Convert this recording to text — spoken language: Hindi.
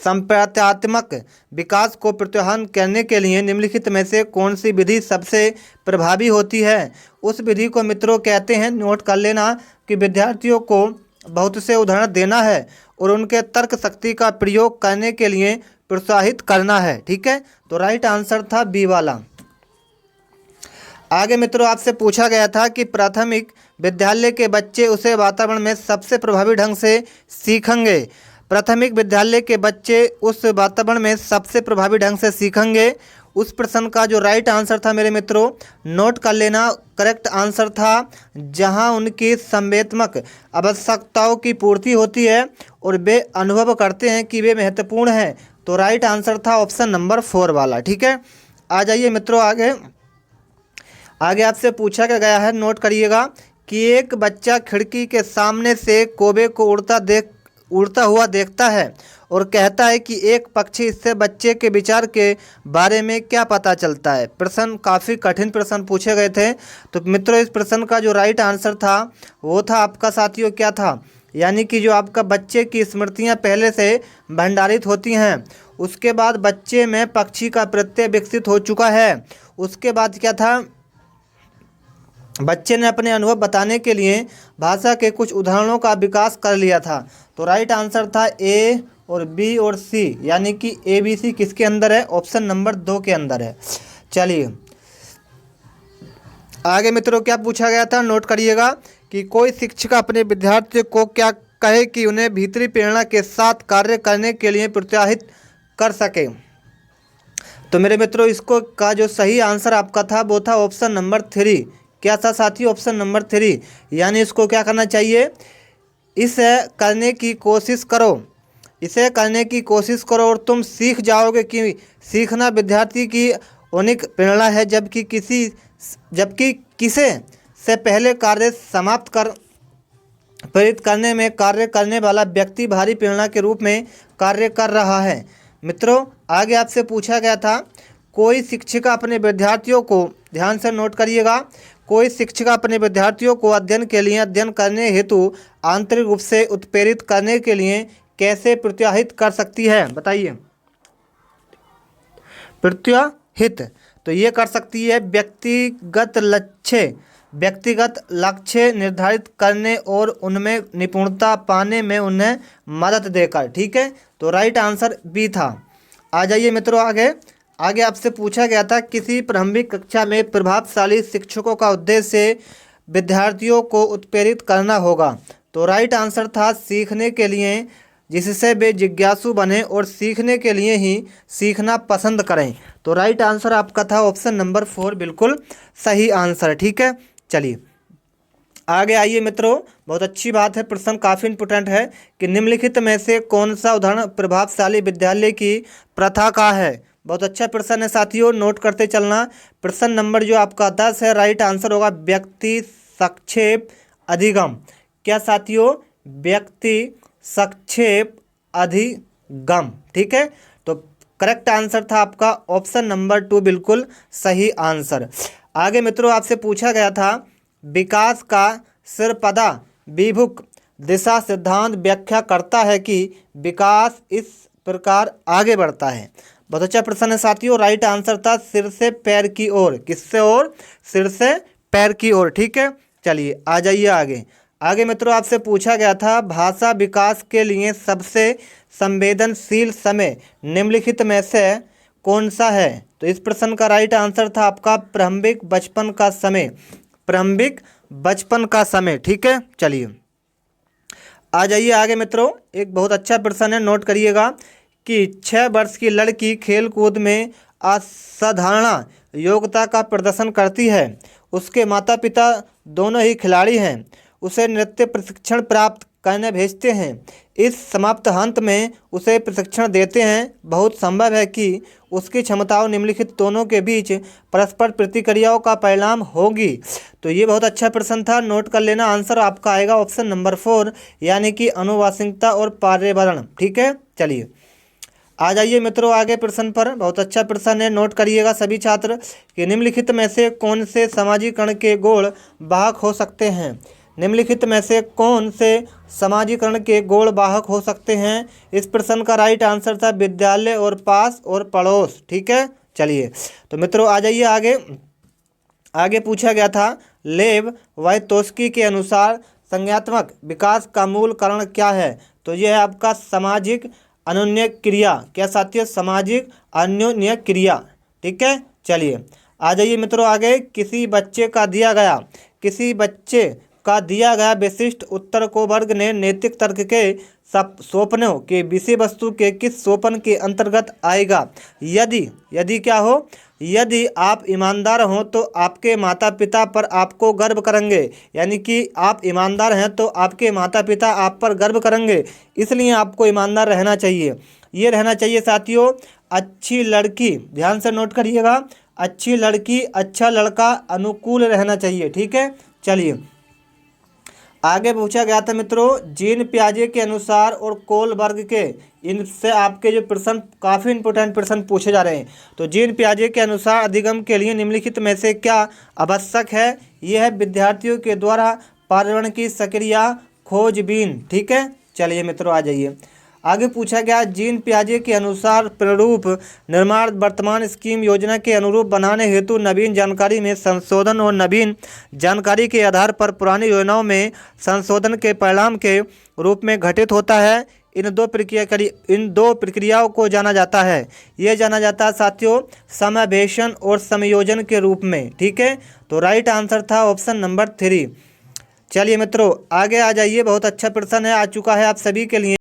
संप्रत्यात्मक विकास को प्रोत्साहन करने के लिए निम्नलिखित में से कौन सी विधि सबसे प्रभावी होती है? उस विधि को मित्रों कहते हैं, नोट कर लेना, कि विद्यार्थियों को बहुत से उदाहरण देना है और उनके तर्क शक्ति का प्रयोग करने के लिए प्रोत्साहित करना है। ठीक है, तो राइट आंसर था बी वाला। आगे मित्रों आपसे पूछा गया था कि प्राथमिक विद्यालय के बच्चे उसे वातावरण में सबसे प्रभावी ढंग से सीखेंगे। प्राथमिक विद्यालय के बच्चे उस वातावरण में सबसे प्रभावी ढंग से सीखेंगे। उस प्रश्न का जो राइट आंसर था मेरे मित्रों, नोट कर लेना, करेक्ट आंसर था जहां उनकी संवेदनात्मक आवश्यकताओं की पूर्ति होती है और वे अनुभव करते हैं कि वे महत्वपूर्ण हैं। तो राइट आंसर था ऑप्शन नंबर 4 वाला। ठीक है, आ जाइए मित्रों आगे आपसे पूछा गया है, नोट करिएगा, कि एक बच्चा खिड़की के सामने से कौवे को उड़ता हुआ देखता है और कहता है कि एक पक्षी, इससे बच्चे के विचार के बारे में क्या पता चलता है? प्रश्न काफ़ी कठिन प्रश्न पूछे गए थे। तो मित्रों इस प्रश्न का जो राइट आंसर था वो था आपका साथियों क्या था, यानी कि जो आपका बच्चे की स्मृतियां पहले से भंडारित होती हैं, उसके बाद बच्चे में पक्षी का प्रत्यय विकसित हो चुका है। उसके बाद क्या था, बच्चे ने अपने अनुभव बताने के लिए भाषा के कुछ उदाहरणों का विकास कर लिया था। तो राइट आंसर था ए और बी और सी, यानी कि ए बी सी किसके अंदर है? ऑप्शन नंबर 2 के अंदर है। चलिए आगे मित्रों क्या पूछा गया था, नोट करिएगा, कि कोई शिक्षक अपने विद्यार्थियों को क्या कहे कि उन्हें भीतरी प्रेरणा के साथ कार्य करने के लिए प्रोत्साहित कर सके। तो मेरे मित्रों इसको का जो सही आंसर आपका था वो था ऑप्शन नंबर 3। क्या था साथी? ऑप्शन नंबर 3, यानी इसको क्या करना चाहिए? इसे करने की कोशिश करो और तुम सीख जाओगे कि सीखना विद्यार्थी की उन्नत प्रेरणा है, जबकि किसे से पहले कार्य समाप्त कर प्रेरित करने में कार्य करने वाला व्यक्ति भारी प्रेरणा के रूप में कार्य कर रहा है। मित्रों आगे आपसे पूछा गया था, कोई शिक्षिका अपने विद्यार्थियों को, ध्यान से नोट करिएगा, कोई शिक्षिका अपने विद्यार्थियों को अध्ययन करने हेतु आंतरिक रूप से उत्प्रेरित करने के लिए कैसे प्रोत्साहित कर सकती है? बताइए। प्रोत्साहित तो ये कर सकती है व्यक्तिगत लक्ष्य निर्धारित करने और उनमें निपुणता पाने में उन्हें मदद देकर। ठीक है, तो राइट आंसर बी था। आ जाइए मित्रों आगे आपसे पूछा गया था, किसी प्रारंभिक कक्षा में प्रभावशाली शिक्षकों का उद्देश्य विद्यार्थियों को उत्प्रेरित करना होगा। तो राइट आंसर था सीखने के लिए, जिससे वे जिज्ञासु बने और सीखने के लिए ही सीखना पसंद करें। तो राइट आंसर आपका था ऑप्शन नंबर 4, बिल्कुल सही आंसर। ठीक है, चलिए आगे आइए मित्रों, बहुत अच्छी बात है, प्रश्न काफ़ी इंपोर्टेंट है, कि निम्नलिखित में से कौन सा उदाहरण प्रभावशाली विद्यालय की प्रथा का है? बहुत अच्छा प्रश्न है साथियों, नोट करते चलना। प्रश्न नंबर जो आपका 10 है, राइट आंसर होगा व्यक्ति संक्षेप अधिगम। क्या साथियों? व्यक्ति संक्षेप अधिगम। ठीक है, तो करेक्ट आंसर था आपका ऑप्शन नंबर 2, बिल्कुल सही आंसर। आगे मित्रों आपसे पूछा गया था, विकास का सिरपदा विभुक दिशा सिद्धांत व्याख्या करता है कि विकास इस प्रकार आगे बढ़ता है। बहुत अच्छा प्रश्न है साथियों, राइट आंसर था सिर से पैर की ओर। किससे ओर? सिर से पैर की ओर। ठीक है, चलिए आ जाइए आगे मित्रों आपसे पूछा गया था, भाषा विकास के लिए सबसे संवेदनशील समय निम्नलिखित में से कौन सा है? तो इस प्रश्न का राइट आंसर था आपका प्रारंभिक बचपन का समय। ठीक है, चलिए आ जाइए आगे मित्रों, एक बहुत अच्छा प्रश्न है, नोट करिएगा, कि 6 वर्ष की लड़की खेलकूद में असाधारण योग्यता का प्रदर्शन करती है। उसके माता पिता दोनों ही खिलाड़ी हैं, उसे नृत्य प्रशिक्षण प्राप्त करने भेजते हैं। इस समाप्त हंत में उसे प्रशिक्षण देते हैं। बहुत संभव है कि उसकी क्षमताओं निम्नलिखित दोनों के बीच परस्पर प्रतिक्रियाओं का परिणाम होगी। तो ये बहुत अच्छा प्रश्न था, नोट कर लेना। आंसर आपका आएगा ऑप्शन नंबर 4, यानी कि आनुवांशिकता और पर्यावरण। ठीक है, चलिए आ जाइए मित्रों आगे प्रश्न पर। बहुत अच्छा प्रश्न है, नोट करिएगा सभी छात्र, कि निम्नलिखित में से कौन से सामाजिकरण के गुण वाहक हो सकते हैं? निम्नलिखित में से कौन से समाजीकरण के गौण वाहक हो सकते हैं? इस प्रश्न का राइट आंसर था विद्यालय और पास और पड़ोस। ठीक है, चलिए तो मित्रों आ जाइए आगे। आगे पूछा गया था लेव वाइतोस्की के अनुसार संज्ञात्मक विकास का मूल कारण क्या है? तो यह है आपका सामाजिक अन्योन्य क्रिया। क्या साथियों? सामाजिक अन्योन्य क्रिया। ठीक है, चलिए आ जाइए मित्रों आगे। किसी बच्चे का दिया गया विशिष्ट उत्तर को वर्ग ने नैतिक तर्क के सोपनों के विषय वस्तु के किस सोपन के अंतर्गत आएगा? यदि क्या हो? यदि आप ईमानदार हों तो आपके माता पिता पर आपको गर्व करेंगे। यानी कि आप ईमानदार हैं तो आपके माता पिता आप पर गर्व करेंगे, इसलिए आपको ईमानदार रहना चाहिए। ये रहना चाहिए साथियों। अच्छी लड़की, ध्यान से नोट करिएगा, अच्छी लड़की अच्छा लड़का अनुकूल रहना चाहिए। ठीक है, चलिए आगे पूछा गया था मित्रों जीन पियाजे के अनुसार और कोलबर्ग के, इनसे आपके जो प्रश्न काफ़ी इंपॉर्टेंट प्रश्न पूछे जा रहे हैं। तो जीन पियाजे के अनुसार अधिगम के लिए निम्नलिखित में से क्या आवश्यक है? यह है विद्यार्थियों के द्वारा पर्यावरण की सक्रिय खोजबीन। ठीक है, चलिए मित्रों आ जाइए। आगे पूछा गया जीन पियाजे के अनुसार प्रारूप निर्माण वर्तमान स्कीम योजना के अनुरूप बनाने हेतु नवीन जानकारी में संशोधन और नवीन जानकारी के आधार पर पुरानी योजनाओं में संशोधन के परिणाम के रूप में घटित होता है। इन दो प्रक्रियाओं को जाना जाता है। ये जाना जाता है साथियों समावेशन और समायोजन के रूप में। ठीक है, तो राइट आंसर था ऑप्शन नंबर 3। चलिए मित्रों आगे आ जाइए। बहुत अच्छा प्रश्न है, आ चुका है आप सभी के लिए।